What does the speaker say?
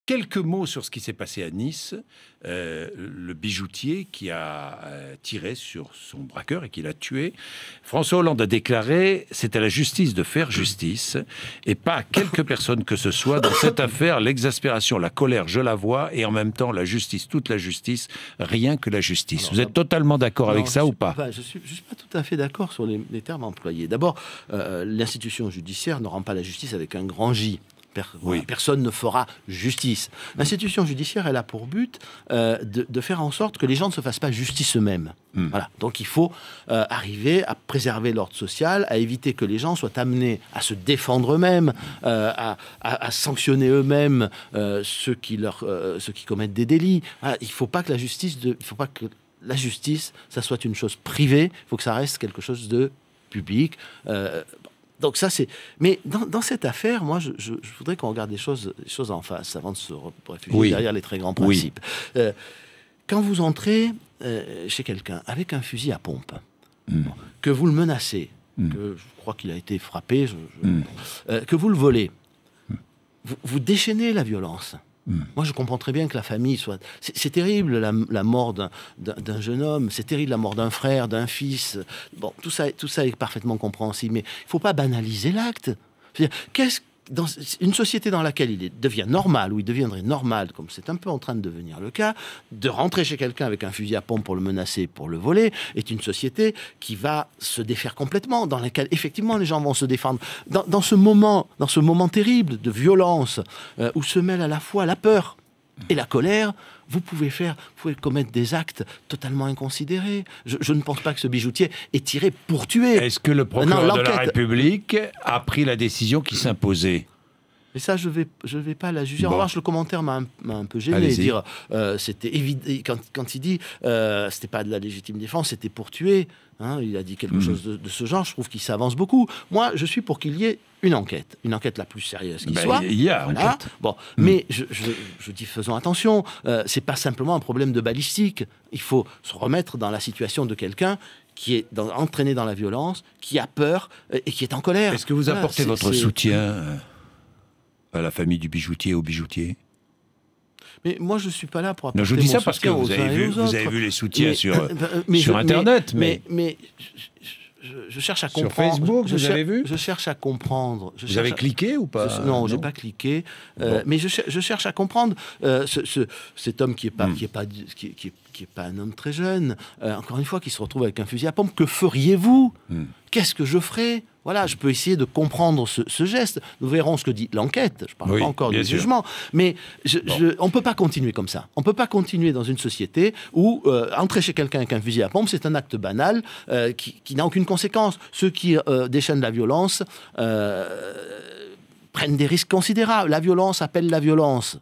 Quelques mots sur ce qui s'est passé à Nice. Le bijoutier qui a tiré sur son braqueur et qui l'a tué. François Hollande a déclaré « C'est à la justice de faire justice et pas à quelques personnes que ce soit. Dans cette affaire, l'exaspération, la colère, je la vois, et en même temps la justice, toute la justice, rien que la justice. » Vous êtes totalement d'accord avec ça ou pas? Je ne suis pas tout à fait d'accord sur les termes employés. D'abord, l'institution judiciaire ne rend pas la justice avec un grand J. Oui. Personne ne fera justice. L'institution judiciaire, elle a pour but de faire en sorte que les gens ne se fassent pas justice eux-mêmes. Voilà. Donc il faut arriver à préserver l'ordre social, à éviter que les gens soient amenés à se défendre eux-mêmes, à sanctionner eux-mêmes ceux qui commettent des délits. Voilà. Il ne faut pas que la justice, ça soit une chose privée. Il faut que ça reste quelque chose de public. Donc ça, c'est... Mais dans cette affaire, moi, je voudrais qu'on regarde les choses en face, avant de se réfugier derrière les très grands principes. Quand vous entrez chez quelqu'un avec un fusil à pompe, que vous le menacez, que je crois qu'il a été frappé, que vous le volez, vous déchaînez la violence. Moi, je comprends très bien que la famille soit... C'est terrible, la mort d'un jeune homme, c'est terrible la mort d'un frère, d'un fils. Bon, tout ça est parfaitement compréhensible, mais il ne faut pas banaliser l'acte. Dans une société dans laquelle devient normal, ou il deviendrait normal, comme c'est un peu en train de devenir le cas, de rentrer chez quelqu'un avec un fusil à pompe pour le menacer, pour le voler, est une société qui va se défaire complètement, dans laquelle effectivement les gens vont se défendre. Dans ce moment terrible de violence, où se mêlent à la fois la peur et la colère, vous pouvez commettre des actes totalement inconsidérés. Je ne pense pas que ce bijoutier ait tiré pour tuer. Est-ce que le procureur de la République a pris la décision qui s'imposait? Mais ça, je vais pas la juger. En revanche, le commentaire m'a un peu gêné. Dire, c'était évident quand il dit c'était pas de la légitime défense, c'était pour tuer. Hein, il a dit quelque chose de ce genre. Je trouve qu'il s'avance beaucoup. Moi, je suis pour qu'il y ait une enquête la plus sérieuse qui soit. Il y a enquête. Bon, mais je dis faisons attention. C'est pas simplement un problème de balistique. Il faut se remettre dans la situation de quelqu'un qui est entraîné dans la violence, qui a peur et qui est en colère. Est-ce que vous apportez votre soutien à la famille du bijoutier, au bijoutier? Mais moi, je ne suis pas là pour apporter je dis ça parce que vous avez vu les soutiens sur Internet. Mais je cherche à comprendre. Sur Facebook, vous avez vu? Je cherche à comprendre. Vous avez cliqué ou pas? Non, je n'ai pas cliqué. Mais je cherche à comprendre cet homme qui n'est pas un homme très jeune, encore une fois, qui se retrouve avec un fusil à pompe. Que feriez-vous? Qu'est-ce que je ferais? Voilà, je peux essayer de comprendre ce geste. Nous verrons ce que dit l'enquête. Je ne parle pas encore du jugement. Mais on ne peut pas continuer comme ça. On ne peut pas continuer dans une société où entrer chez quelqu'un avec un fusil à pompe, c'est un acte banal qui n'a aucune conséquence. Ceux qui déchaînent la violence prennent des risques considérables. La violence appelle la violence.